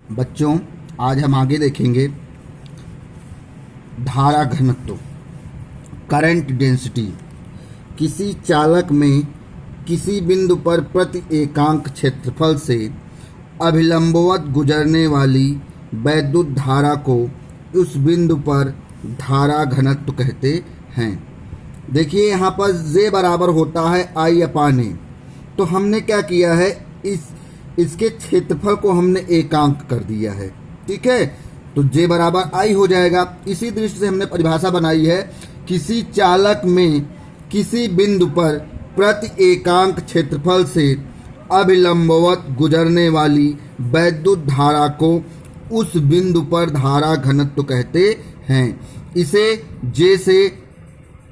बच्चों, आज हम आगे देखेंगे धारा घनत्व, करंट डेंसिटी। किसी चालक में किसी बिंदु पर प्रति एकांक क्षेत्रफल से अभिलंबवत गुजरने वाली वैद्युत धारा को उस बिंदु पर धारा घनत्व कहते हैं। देखिए यहाँ पर J बराबर होता है I/A। तो हमने क्या किया है, इसके क्षेत्रफल को हमने एकांक कर दिया है। ठीक है, तो J बराबर I हो जाएगा। इसी दृष्टि से हमने परिभाषा बनाई है, किसी चालक में किसी बिंदु पर प्रति एकांक क्षेत्रफल से अभिलंबवत गुजरने वाली वैद्युत धारा को उस बिंदु पर धारा घनत्व कहते हैं। इसे J से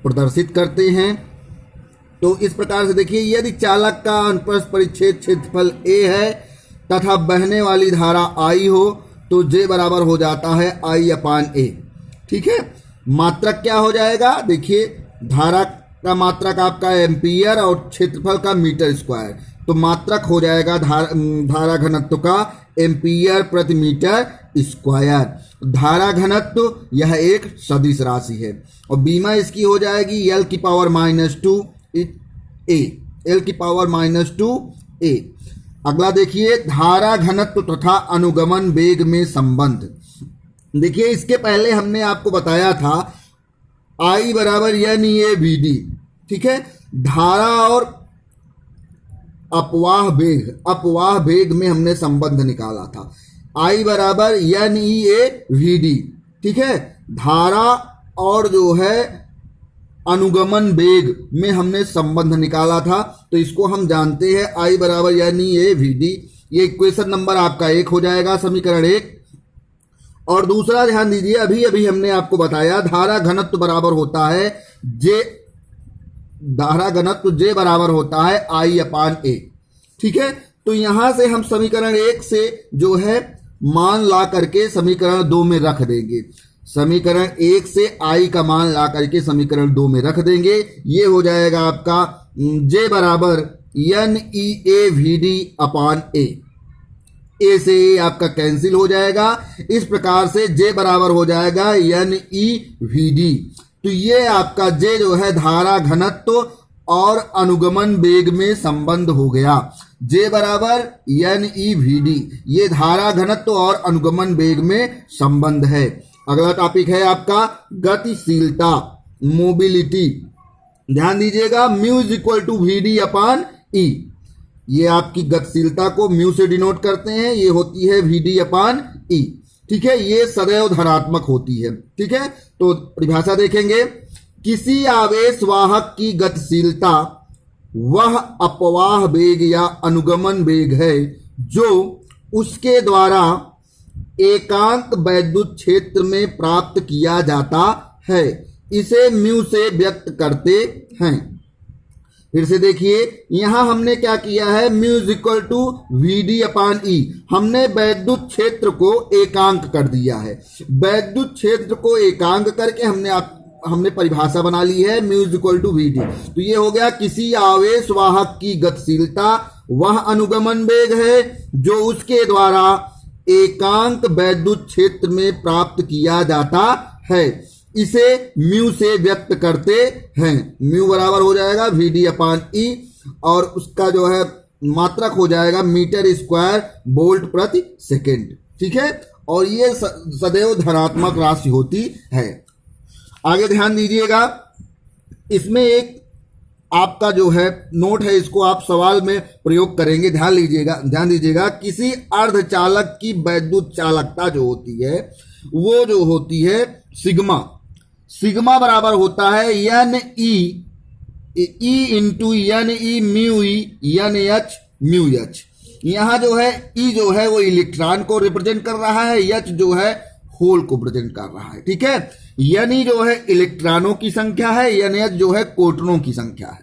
प्रदर्शित करते हैं। तो इस प्रकार से देखिए, यदि चालक का अनुप्रस्थ परिच्छेद क्षेत्रफल A है तथा बहने वाली धारा I हो तो J बराबर हो जाता है I/A। ठीक है, मात्रक क्या हो जाएगा, देखिए धारा का मात्रक आपका एम्पियर और क्षेत्रफल का मीटर स्क्वायर। तो मात्रक हो जाएगा धारा घनत्व का एम्पियर प्रति मीटर स्क्वायर। धारा घनत्व यह एक सदिश राशि है और बीमा इसकी हो जाएगी L⁻²A। अगला देखिए, धारा घनत्व तथा अनुगमन वेग में संबंध। देखिए, इसके पहले हमने आपको बताया था I बराबर NEA/VD। ठीक है, धारा और अपवाह वेग में हमने संबंध निकाला था। I बराबर NEA/VD। ठीक है, धारा और जो है अनुगमन वेग में हमने संबंध निकाला था। तो इसको हम जानते हैं I बराबर NEA/VD। ये इक्वेशन नंबर आपका 1 हो जाएगा, समीकरण 1। और दूसरा ध्यान दीजिए, अभी हमने आपको बताया धारा घनत्व बराबर होता है J बराबर होता है I/A। ठीक है, तो यहां से हम समीकरण 1 से जो है मान ला करके समीकरण 2 में रख देंगे। समीकरण 1 से I का मान ला करके समीकरण 2 में रख देंगे। ये हो जाएगा आपका J बराबर NEA/VD/A। A से A आपका कैंसिल हो जाएगा। इस प्रकार से J बराबर हो जाएगा NEVD। तो ये आपका J जो है धारा घनत्व और अनुगमन वेग में संबंध हो गया। J बराबर NEVD, ये धारा घनत्व और अनुगमन वेग में संबंध है। अगला टॉपिक है आपका गतिशीलता, मोबिलिटी। ध्यान दीजिएगा, μ=VD/E। ये आपकी गतिशीलता को म्यू से डिनोट करते हैं, ये होती है VD/E। ठीक है, ये सदैव धनात्मक होती है। ठीक है, तो परिभाषा देखेंगे, किसी आवेश वाहक की गतिशीलता वह अपवाह वेग या अनुगमन वेग है जो उसके द्वारा एकांक वैद्युत क्षेत्र में प्राप्त किया जाता है। इसे म्यू से व्यक्त करते हैं। फिर से देखिए, यहां हमने क्या किया है, μ=VD/E। हमने वैद्युत क्षेत्र को एकांक कर दिया है। वैद्युत क्षेत्र को एकांक करके हमने परिभाषा बना ली है μ=VD। तो ये हो गया, किसी आवेश वाहक की गतिशीलता वह अनुगमन वेग है जो उसके द्वारा एकांक वैद्युत क्षेत्र में प्राप्त किया जाता है। इसे म्यू से व्यक्त करते हैं। म्यू बराबर हो जाएगा VD/E और उसका जो है मात्रक हो जाएगा मीटर स्क्वायर वोल्ट प्रति सेकेंड। ठीक है, और ये सदैव धनात्मक राशि होती है। आगे ध्यान दीजिएगा, इसमें एक आपका जो है नोट है, इसको आप सवाल में प्रयोग करेंगे। ध्यान दीजिएगा, किसी अर्धचालक की वैद्युत चालकता जो होती है वो जो होती है सिग्मा बराबर होता है NE/NH/μH। यहां जो है E जो है वो इलेक्ट्रॉन को रिप्रेजेंट कर रहा है, H जो है होल को रिप्रेजेंट कर रहा है। ठीक है, NE जो है इलेक्ट्रॉनों की संख्या है, NH जो है प्रोटॉनों की संख्या है।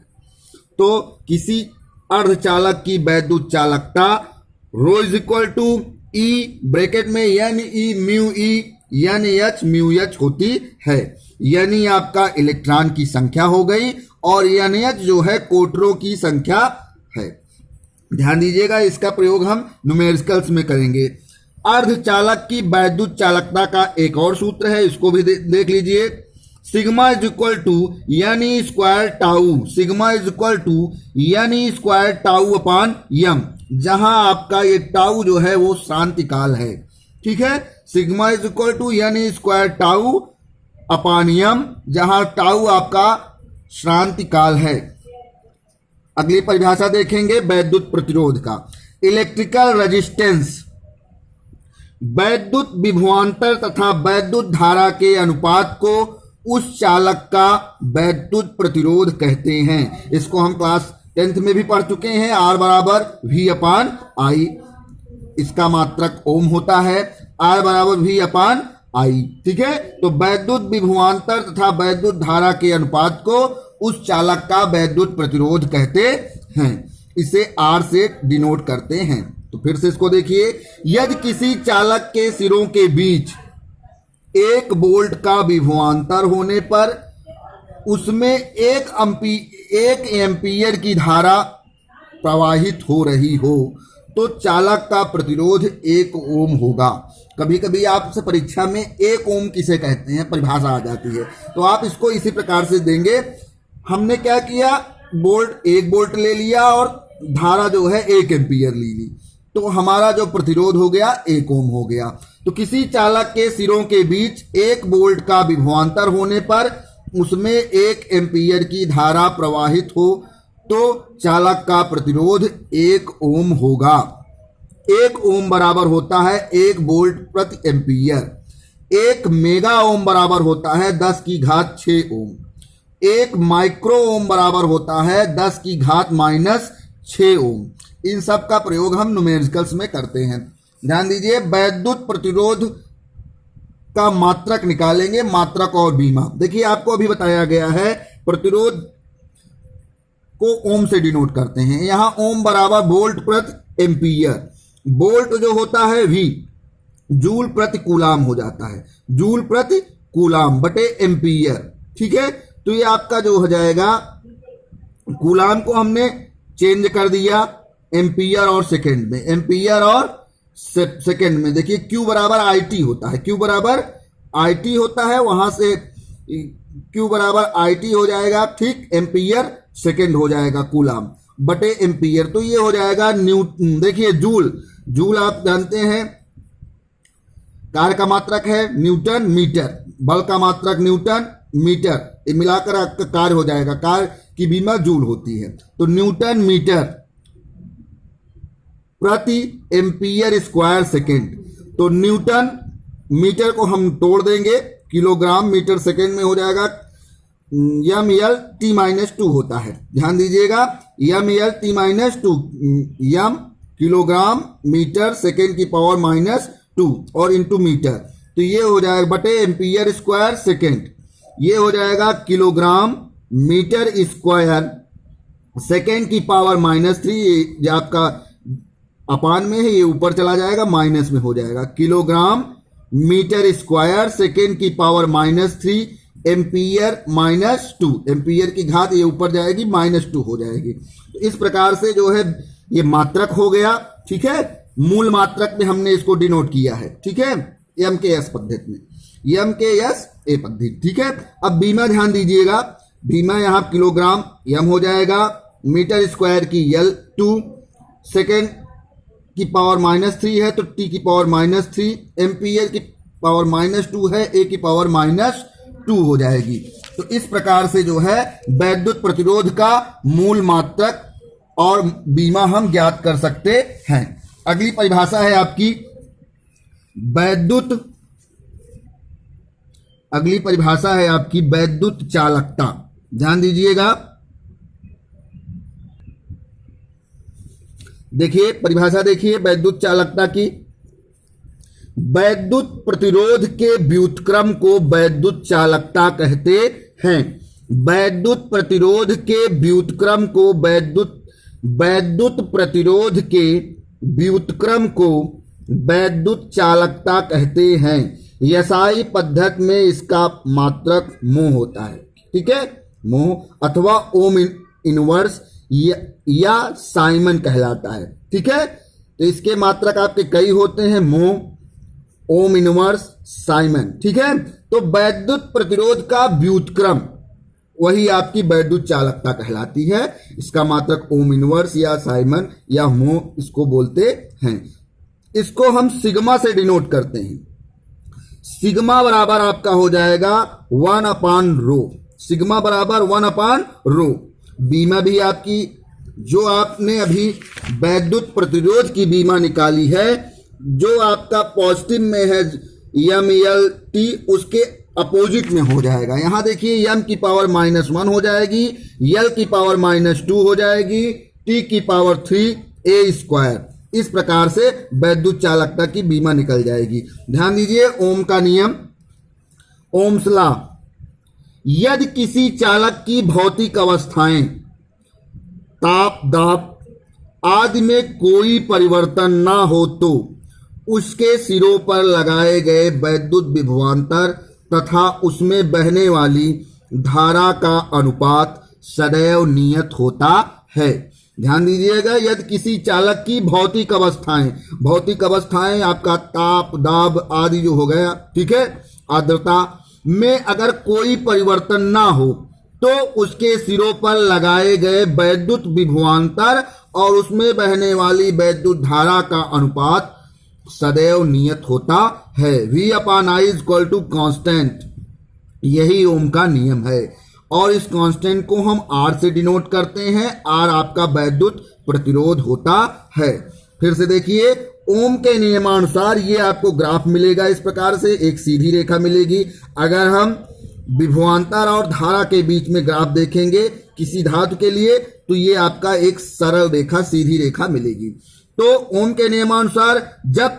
तो किसी अर्धचालक की वैद्युत चालकता ρ=E ब्रैकेट में NE/μE NH/μH होती है। यानी आपका इलेक्ट्रॉन की संख्या हो गई और NH जो है प्रोटॉनों की संख्या है। ध्यान दीजिएगा, इसका प्रयोग हम न्यूमेरिकल्स में करेंगे। अर्धचालक की वैद्युत चालकता का एक और सूत्र है, इसको भी देख लीजिए। Sigma is equal to n e square tau, sigma is equal to n e square tau upon m, जहां आपका ये टाउ जो है वो शांति काल है। ठीक है, sigma is equal to n e square tau upon m, जहां टाउ आपका शांति काल है। अगली परिभाषा देखेंगे वैद्युत प्रतिरोध का। इलेक्ट्रिकल रेजिस्टेंस वैद्युत विभवांतर तथा वैद्युत धारा के अनुपात को उस चालक का वैद्युत प्रतिरोध कहते हैं। इसको हम क्लास 10th में भी पढ़ चुके हैं। R बराबर V अपान I, इसका मात्रक ओम होता है। R बराबर V अपान I, ठीक है। तो वैद्युत विभवांतर तथा वैद्युत धारा के अनुपात को उस चालक का वैद्युत प्रतिरोध कहते हैं। इसे R से डिनोट करते हैं। तो फिर से इसको देखिए, यदि किसी चालक के सिरों के बीच 1 वोल्ट का विभवांतर होने पर उसमें 1 एम्पीयर की धारा प्रवाहित हो रही हो तो चालक का प्रतिरोध 1 ओम होगा। कभी कभी आपसे परीक्षा में 1 ओम किसे कहते हैं परिभाषा आ जाती है, तो आप इसको इसी प्रकार से देंगे। हमने क्या किया, 1 वोल्ट ले लिया और धारा जो है 1 एम्पीयर ले ली, तो हमारा जो प्रतिरोध हो गया 1 ओम हो गया। तो किसी चालक के सिरों के बीच 1 वोल्ट का विभवांतर होने पर उसमें 1 एम्पीयर की धारा प्रवाहित हो तो चालक का प्रतिरोध 1 ओम होगा। 1 ओम बराबर होता है 1 वोल्ट प्रति एम्पीयर। 1 मेगा ओम बराबर होता है 10 की घात 6 ओम। 1 माइक्रो ओम बराबर होता है 10 की घात -6 ओम। इन सब का प्रयोग हम न्यूमेरिकल्स में करते हैं। ध्यान दीजिए, वैद्युत प्रतिरोध का मात्रक निकालेंगे, मात्रक और बीमा। देखिए, आपको अभी बताया गया है प्रतिरोध को ओम से डिनोट करते हैं। यहां ओम बराबर वोल्ट प्रति एम्पीयर, वोल्ट जो होता है V, जूल प्रति कूलाम हो जाता है, जूल प्रति कूलाम बटे एम्पीयर। ठीक है, तो ये आपका जो हो जाएगा, कूलाम को हमने चेंज कर दिया एम्पीयर और सेकेंड में, एम्पीयर और सेकेंड में। देखिए, Q बराबर IT होता है, Q बराबर IT होता है, वहां से Q बराबर IT हो जाएगा, ठीक, एम्पीयर सेकेंड हो जाएगा कूलाम बटे एम्पीयर। तो ये हो जाएगा न्यूटन। देखिए, जूल, जूल आप जानते हैं कार्य का मात्रक है न्यूटन मीटर, बल का मात्रक न्यूटन मीटर, ये मिलाकर आपका कार्य हो जाएगा, कार्य की बीमा जूल होती है। तो न्यूटन मीटर प्रति एम्पीयर स्क्वायर सेकेंड। तो न्यूटन मीटर को हम तोड़ देंगे, किलोग्राम मीटर सेकेंड में हो जाएगा। m/L/t-2 होता है, ध्यान दीजिएगा, m/L/t-2, m kilogram metre second की पावर -2 और इंटू मीटर। तो ये हो जाएगा बटे एम्पीयर स्क्वायर सेकेंड, ये हो जाएगा किलोग्राम मीटर स्क्वायर सेकेंड की पावर -3। ये आपका अपान में है, ये ऊपर चला जाएगा, माइनस में हो जाएगा, किलोग्राम मीटर स्क्वायर सेकेंड की पावर -3 एम्पीयर -2, एम्पीयर की घात ये ऊपर जाएगी, -2 हो जाएगी। तो इस प्रकार से जो है ये मात्रक हो गया। ठीक है, मूल मात्रक में हमने इसको डिनोट किया है। ठीक है, MKS पद्धति में, MKS ए पद्धति। ठीक है, अब बीमा ध्यान दीजिएगा, बीमा यहाँ किलोग्राम m हो जाएगा, मीटर स्क्वायर की L2, सेकेंड की पावर -3 है तो t की पावर -3, एम्पीयर की पावर -2 है, a की पावर -2 हो जाएगी। तो इस प्रकार से जो है वैद्युत प्रतिरोध का मूल मात्रक और बीमा हम ज्ञात कर सकते हैं। अगली परिभाषा है आपकी वैद्युत, अगली परिभाषा है आपकी वैद्युत चालकता। ध्यान दीजिएगा, देखिए परिभाषा देखिए वैद्युत चालकता की। वैद्युत प्रतिरोध के व्युत्क्रम को वैद्युत चालकता कहते हैं। वैद्युत प्रतिरोध के व्युत्क्रम को वैद्युत प्रतिरोध के व्युत्क्रम को वैद्युत चालकता कहते हैं। यसाई पद्धति में इसका मात्रक मोह होता है। ठीक है, मोह अथवा ओम इनवर्स या साइमन कहलाता है। ठीक है, तो इसके मात्रक आपके कई होते हैं, मोह, ओम इनवर्स साइमन। ठीक है, तो वैद्युत प्रतिरोध का व्युत्क्रम वही आपकी वैद्युत चालकता कहलाती है। इसका मात्रक ओम इनवर्स या साइमन या मो इसको बोलते हैं। इसको हम सिग्मा से डिनोट करते हैं। सिग्मा बराबर आपका हो जाएगा 1/ρ। सिग्मा बराबर 1/ρ। बीमा भी आपकी जो आपने अभी वैद्युत प्रतिरोध की बीमा निकाली है, जो आपका पॉजिटिव में है MLT, उसके अपोजिट में हो जाएगा। यहां देखिए m की पावर -1 हो जाएगी, L की पावर -2 हो जाएगी, T की पावर 3a²। इस प्रकार से वैद्युत चालकता की बीमा निकल जाएगी। ध्यान दीजिए ओम का नियम, ओम्स लॉ। यदि किसी चालक की भौतिक अवस्थाएं ताप, दाब आदि में कोई परिवर्तन ना हो तो उसके सिरों पर लगाए गए वैद्युत विभवांतर तथा उसमें बहने वाली धारा का अनुपात सदैव नियत होता है। ध्यान दीजिएगा, यदि किसी चालक की भौतिक अवस्थाएं आपका ताप, दाब आदि जो हो गया, ठीक है, आर्द्रता में अगर कोई परिवर्तन ना हो तो उसके सिरों पर लगाए गए वैद्युत विभवांतर और उसमें बहने वाली वैद्युत धारा का अनुपात सदैव नियत होता है। V/I = कांस्टेंट, यही ओम का नियम है। और इस कांस्टेंट को हम R से डिनोट करते हैं। R आपका वैद्युत प्रतिरोध होता है। फिर से देखिए, ओम के नियमानुसार ये आपको ग्राफ मिलेगा। इस प्रकार से एक सीधी रेखा मिलेगी। अगर हम विभवांतर और धारा के बीच में ग्राफ देखेंगे किसी धातु के लिए, तो ये आपका एक सरल रेखा, सीधी रेखा मिलेगी। तो ओम के नियमानुसार जब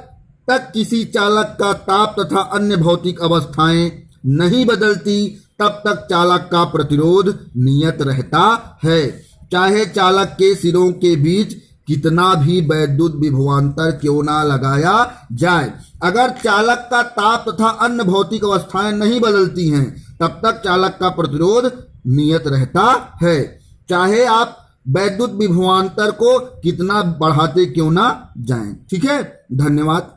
तक किसी चालक का ताप तथा अन्य भौतिक अवस्थाएं नहीं बदलती, तब तक चालक का प्रतिरोध नियत रहता है, चाहे चालक के सिरों के बीच कितना भी वैद्युत विभवांतर क्यों ना लगाया जाए। अगर चालक का ताप तथा अन्य भौतिक अवस्थाएं नहीं बदलती हैं, तब तक चालक का प्रतिरोध नियत रहता है, चाहे आप वैद्युत विभवांतर को कितना बढ़ाते क्यों ना जाएं। ठीक है, धन्यवाद।